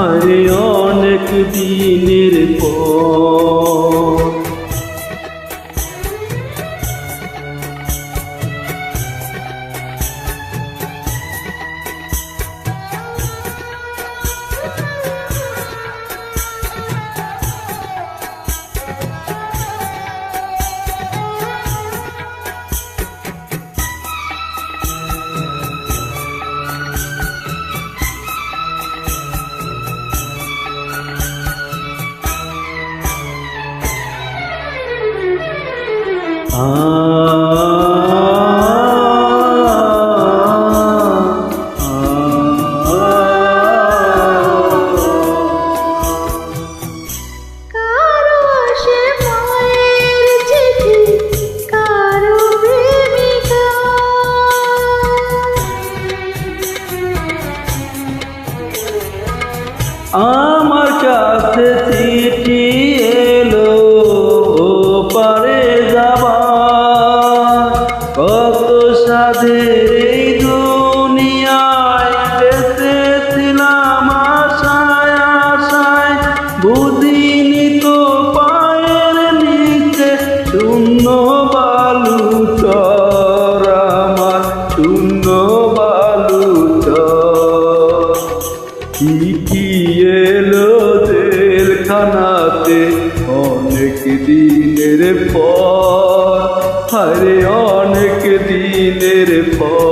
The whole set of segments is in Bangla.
আরে অনেক দিনের পর। কারো আসে মায়ের চিঠি, কারো প্রেমিকা, আমার কাছে চিঠি এলো পারে যাবার, কত সাধের এই দুনিয়ায় বেঁচেছিলাম আশায় আশায়, বুঝিনি তো পায়ের নিচে শূন্য বালু চর, আমার শূন্য বালু চর। চিঠি এলো জেলখানাতে অনেক দিনের পর, আরে অনেক দিনের পর।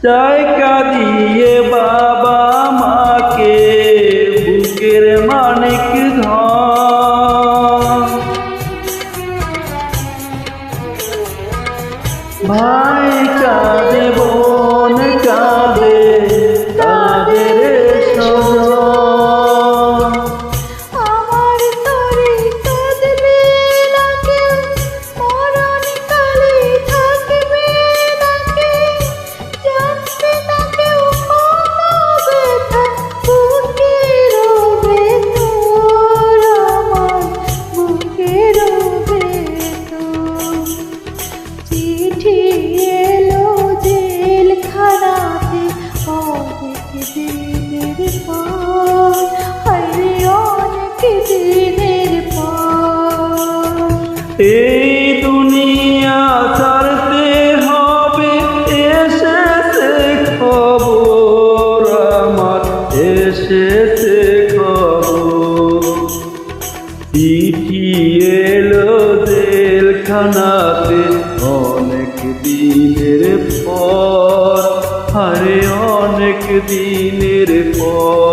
জায়গা দিয়ে বাবা মাকে বুকের মানিক ধন, ভাই কাঁদে বোন কাঁদে কাঁদে রে স্বজন। আমার তরে কাঁদবে না কেউ, মরণ কালে থাকবে না কেউ, জানবে না কেউ কত ব্যথা বুকের ভেতর, আমার বুকের ভেতর। চিঠি এলো জেলখানাতে অনেক দিনের পর, হায় অনেক দিনের পর। এই দুনিয়া ছাড়তে হবে এসেছে খবর, আমার এসেছে খবর। চিঠি এলো জেলখানাতে অনেক দিনের পর, আরে অনেক দিনের পর।